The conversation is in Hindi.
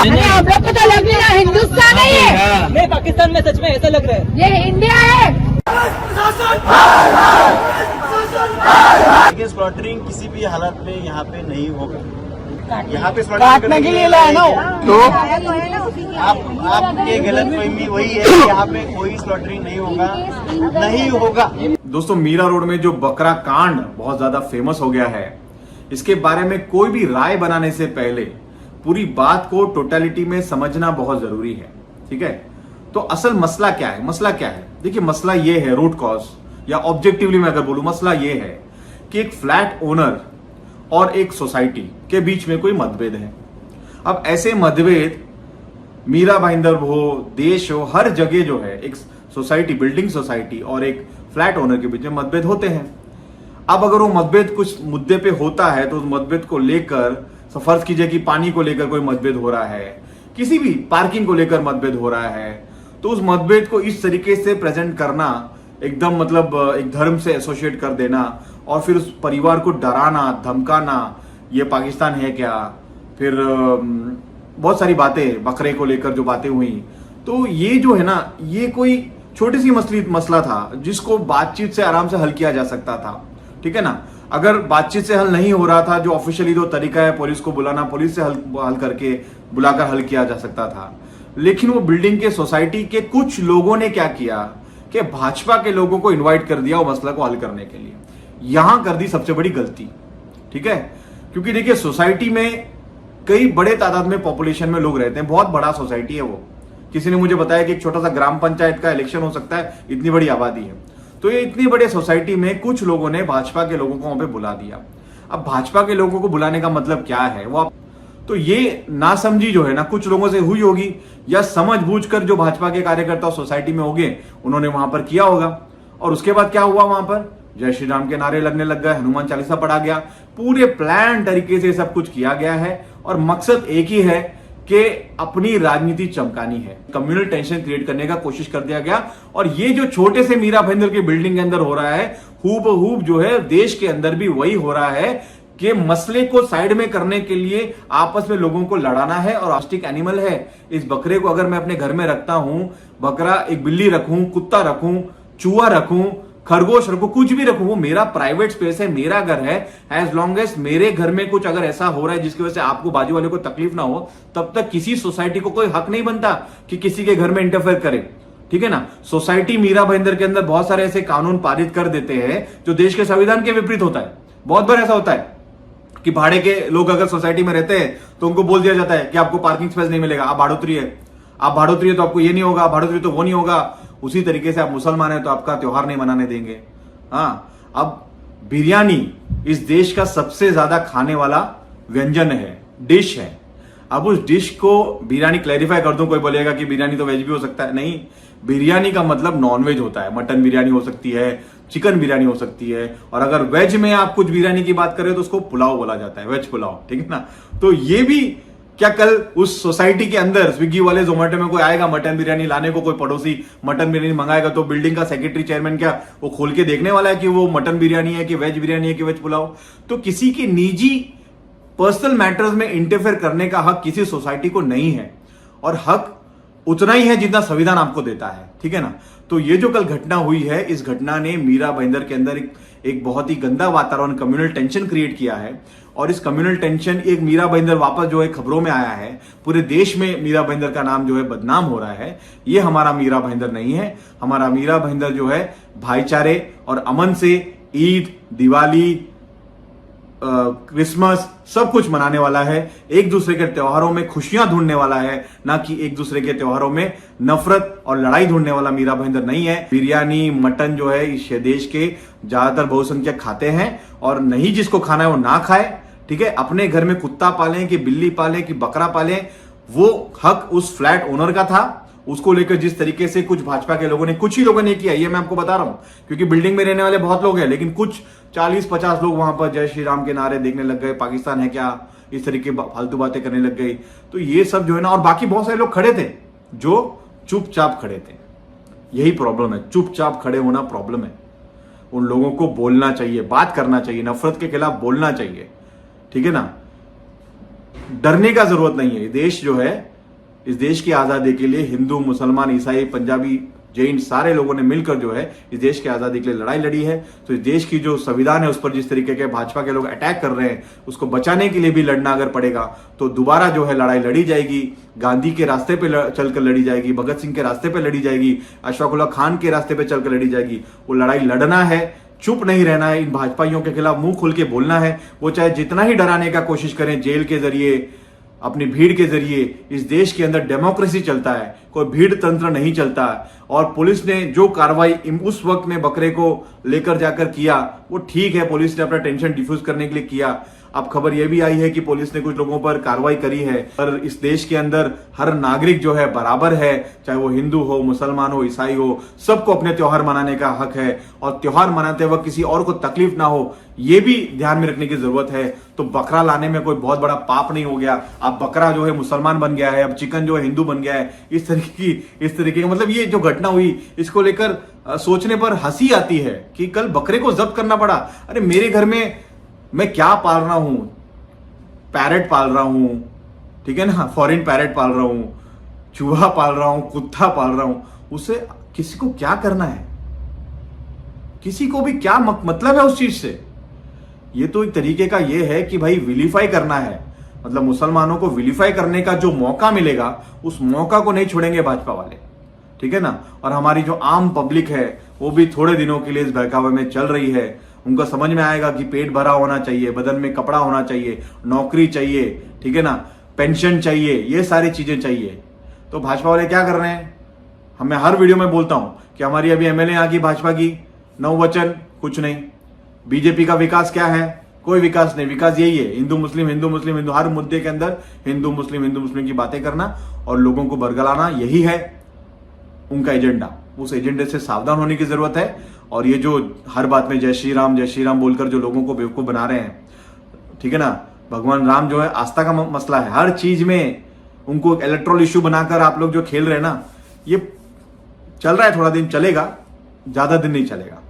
हम लोग को तो लग रहा है हिंदुस्तान है ये, नहीं पाकिस्तान में सच में ऐसा लग रहा है। ये इंडिया है। देखिए स्लॉटरिंग किसी भी हालत में यहाँ पे नहीं होगा। यहाँ पे काटने के लिए लाया ना तो आपके गलतफहमी वही है कि यहाँ पे कोई स्लॉटरिंग नहीं होगा। दोस्तों, मीरा रोड में जो बकरा कांड बहुत ज्यादा फेमस हो गया है, इसके बारे में कोई भी राय बनाने से पहले पूरी बात को टोटलिटी में समझना बहुत जरूरी है। ठीक है, तो असल मसला क्या है? मसला क्या है? देखिए, मसला ये है, रूट कॉज या ऑब्जेक्टिवली मैं अगर बोलूं, मसला ये है कि एक फ्लैट ओनर और एक सोसाइटी के बीच में कोई मतभेद है। अब ऐसे मतभेद मीरा भाईंदर हो, देश हो, हर जगह जो है एक सोसाइटी, बिल्डिंग सोसाइटी और एक फ्लैट ओनर के बीच में मतभेद होते हैं। अब अगर वो मतभेद कुछ मुद्दे पे होता है तो उस मतभेद को लेकर, फर्ज कीजिए कि पानी को लेकर कोई मतभेद हो रहा है, किसी भी पार्किंग को लेकर मतभेद हो रहा है, तो उस मतभेद को इस तरीके से प्रेजेंट करना, एकदम मतलब एक धर्म से एसोसिएट कर देना और फिर उस परिवार को डराना, धमकाना, ये पाकिस्तान है क्या, फिर बहुत सारी बातें, बकरे को लेकर जो बातें हुई, तो ये जो है ना, ये कोई छोटी सी मसला था जिसको बातचीत से आराम से हल किया जा सकता था। ठीक है ना, अगर बातचीत से हल नहीं हो रहा था, जो ऑफिशियली जो तरीका है पुलिस को बुलाना, पुलिस से हल करके बुलाकर हल किया जा सकता था। लेकिन वो बिल्डिंग के सोसाइटी के कुछ लोगों ने क्या किया कि भाजपा के लोगों को इनवाइट कर दिया वो मसला को हल करने के लिए। यहां कर दी सबसे बड़ी गलती। ठीक है, क्योंकि देखिए सोसाइटी में कई बड़े तादाद में पॉपुलेशन में लोग रहते हैं, बहुत बड़ा सोसाइटी है वो। किसी ने मुझे बताया कि एक छोटा सा ग्राम पंचायत का इलेक्शन हो सकता है, इतनी बड़ी आबादी है। तो ये इतनी बड़े सोसाइटी में कुछ लोगों ने भाजपा के लोगों को वहां पे बुला दिया। अब भाजपा के लोगों को बुलाने का मतलब क्या है वो तो ये नासमझी जो है ना कुछ लोगों से हुई होगी, या समझबूझकर जो भाजपा के कार्यकर्ता सोसाइटी में होंगे उन्होंने वहां पर किया होगा। और उसके बाद क्या हुआ, वहां पर जय श्री राम के नारे लगने लग गए, हनुमान चालीसा पढ़ा गया, पूरे प्लान तरीके से सब कुछ किया गया है और मकसद एक ही है कि अपनी राजनीति चमकानी है, कम्युनल टेंशन क्रिएट करने का कोशिश कर दिया गया। और ये जो छोटे से मीरा भाईंदर के बिल्डिंग के अंदर हो रहा है, हूबहूब जो है देश के अंदर भी वही हो रहा है कि मसले को साइड में करने के लिए आपस में लोगों को लड़ाना है। और ऑस्टिक एनिमल है, इस बकरे को अगर मैं अपने घर में रखता हूं, बकरा, एक बिल्ली रखूं, कुत्ता रखूं, चूहा रखूं, खरगोश रखूं, कुछ भी रखूं, वो मेरा प्राइवेट स्पेस है, मेरा घर है। एज लॉन्ग एज मेरे घर में कुछ अगर ऐसा हो रहा है जिसकी वजह से आपको, बाजू वाले को तकलीफ ना हो, तब तक किसी सोसाइटी को कोई हक नहीं बनता कि किसी के घर में इंटरफेयर करे। ठीक है ना, सोसाइटी मीरा भाईंदर के अंदर बहुत सारे ऐसे कानून पारित कर देते हैं जो देश के संविधान के विपरीत होता है। बहुत बार ऐसा होता है कि भाड़े के लोग अगर सोसाइटी में रहते हैं तो उनको बोल दिया जाता है कि आपको पार्किंग स्पेस नहीं मिलेगा, आप भाड़ोत्री है, आप भाड़ोत्री है तो आपको ये नहीं होगा, भाड़ोत्री तो वो नहीं होगा। उसी तरीके से आप मुसलमान है तो आपका त्योहार नहीं मनाने देंगे। हाँ, अब बिरयानी इस देश का सबसे ज्यादा खाने वाला व्यंजन है, डिश है। अब उस डिश को बिरयानी, क्लैरिफाई कर दूं, कोई बोलेगा कि बिरयानी तो वेज भी हो सकता है, नहीं, बिरयानी का मतलब नॉनवेज होता है। मटन बिरयानी हो सकती है, चिकन बिरयानी हो सकती है, और अगर वेज में आप कुछ बिरयानी की बात करें तो उसको पुलाव बोला जाता है, वेज पुलाव। ठीक है ना, तो ये भी क्या कल उस सोसाइटी के अंदर स्विगी वाले, जोमेटो में कोई आएगा मटन बिरयानी लाने को, कोई पड़ोसी मटन बिरयानी मंगाएगा तो बिल्डिंग का सेक्रेटरी, चेयरमैन क्या वो खोल के देखने वाला है कि वो मटन बिरयानी है कि वेज बिरयानी है कि वेज पुलाव? तो किसी की निजी पर्सनल मैटर्स में इंटरफेयर करने का हक किसी सोसाइटी को नहीं है, और हक उतना ही है जितना संविधान आपको देता है। ठीक है ना, तो ये जो कल घटना हुई है, इस घटना ने मीरा भाईंदर के अंदर एक बहुत ही गंदा वातावरण, कम्युनल टेंशन क्रिएट किया है। और इस कम्युनल टेंशन, एक मीरा भाईंदर वापस जो है खबरों में आया है, पूरे देश में मीरा भाईंदर का नाम जो है बदनाम हो रहा है। ये हमारा मीरा भाईंदर नहीं है। हमारा मीरा भाईंदर जो है भाईचारे और अमन से ईद, दिवाली, क्रिसमस सब कुछ मनाने वाला है, एक दूसरे के त्योहारों में खुशियां ढूंढने वाला है, ना कि एक दूसरे के त्योहारों में नफरत और लड़ाई ढूंढने वाला मीरा भाईंदर नहीं है। बिरयानी, मटन जो है इस देश के ज्यादातर बहुसंख्यक खाते हैं, और नहीं जिसको खाना है वो ना खाए। ठीक है, अपने घर में कुत्ता पालें कि बिल्ली पालें कि बकरा पालें, वो हक उस फ्लैट ओनर का था। उसको लेकर जिस तरीके से कुछ भाजपा के लोगों ने, कुछ ही लोगों ने किया, ये मैं आपको बता रहा हूं, क्योंकि बिल्डिंग में रहने वाले बहुत लोग हैं, लेकिन कुछ 40-50 लोग वहां पर जय श्री राम के नारे देखने लग गए, पाकिस्तान है क्या, इस तरीके फालतू बातें करने लग गई। तो ये सब जो है ना, और बाकी बहुत सारे लोग खड़े थे जो चुपचाप खड़े थे। यही प्रॉब्लम है, चुपचाप खड़े होना प्रॉब्लम है। उन लोगों को बोलना चाहिए, बात करना चाहिए, नफरत के खिलाफ बोलना चाहिए। ठीक है ना, डरने का जरूरत नहीं है। देश जो है इस देश की आजादी के लिए हिंदू, मुसलमान, ईसाई, पंजाबी, जैन सारे लोगों ने मिलकर जो है इस देश की आजादी के लिए लड़ाई लड़ी है। तो इस देश की जो संविधान है उस पर जिस तरीके के भाजपा के लोग अटैक कर रहे हैं, उसको बचाने के लिए भी लड़ना अगर पड़ेगा तो दोबारा जो है लड़ाई लड़ी जाएगी। गांधी के रास्ते पे चलकर लड़ी जाएगी, भगत सिंह के रास्ते पे लड़ी जाएगी, अशफाक उल्लाह खान के रास्ते पे चलकर लड़ी जाएगी। वो लड़ाई लड़ना है, चुप नहीं रहना है, इन भाजपाइयों के खिलाफ मुंह खुल के बोलना है। वो चाहे जितना ही डराने का कोशिश करें, जेल के जरिए, अपनी भीड़ के जरिए, इस देश के अंदर डेमोक्रेसी चलता है, कोई भीड़ तंत्र नहीं चलता। और पुलिस ने जो कार्रवाई उस वक्त में बकरे को लेकर जाकर किया वो ठीक है, पुलिस ने अपना टेंशन डिफ्यूज करने के लिए किया। अब खबर यह भी आई है कि पुलिस ने कुछ लोगों पर कार्रवाई करी है, पर इस देश के अंदर हर नागरिक जो है बराबर है, चाहे वो हिंदू हो, मुसलमान हो, ईसाई हो, सबको अपने त्योहार मनाने का हक है। और त्योहार मनाते वक्त किसी और को तकलीफ ना हो, ये भी ध्यान में रखने की जरूरत है। तो बकरा लाने में कोई बहुत बड़ा पाप नहीं हो गया। अब बकरा जो है मुसलमान बन गया है, अब चिकन जो है हिंदू बन गया है। इस तरीके की मतलब ये जो घटना हुई इसको लेकर सोचने पर हंसी आती है कि कल बकरे को जब्त करना पड़ा। अरे मेरे घर में मैं क्या पाल रहा हूं, पैरेट पाल रहा हूं, ठीक है ना, फॉरेन पैरेट पाल रहा हूं, चूहा पाल रहा हूं, कुत्ता पाल रहा हूं, उससे किसी को क्या करना है, किसी को भी क्या मतलब है उस चीज से। ये तो एक तरीके का ये है कि भाई विलीफाई करना है, मतलब मुसलमानों को विलीफाई करने का जो मौका मिलेगा उस मौका को नहीं छोड़ेंगे भाजपा वाले, ठीक है ना। और हमारी जो आम पब्लिक है वो भी थोड़े दिनों के लिए इस बहकावे में चल रही है। उनको समझ में आएगा कि पेट भरा होना चाहिए, बदन में कपड़ा होना चाहिए, नौकरी चाहिए, ठीक है ना, पेंशन चाहिए, ये सारी चीजें चाहिए। तो भाजपा वाले क्या कर रहे हैं, मैं हर वीडियो में बोलता हूं कि हमारी अभी एमएलए आ गई भाजपा की, नववचन कुछ नहीं। बीजेपी का विकास क्या है, कोई विकास नहीं। विकास यही है हिंदू मुस्लिम, हिंदू मुस्लिम, हिंदू, हर मुद्दे के अंदर हिंदू मुस्लिम की बातें करना और लोगों को बरगलाना, यही है उनका एजेंडा। उस एजेंडे से सावधान होने की जरूरत है। और ये जो हर बात में जय श्री राम बोलकर जो लोगों को बेवकूफ बना रहे हैं, ठीक है ना, भगवान राम जो है आस्था का मसला है, हर चीज में उनको इलेक्ट्रोल इश्यू बनाकर आप लोग जो खेल रहे हैं ना, ये चल रहा है, थोड़ा दिन चलेगा, ज्यादा दिन नहीं चलेगा।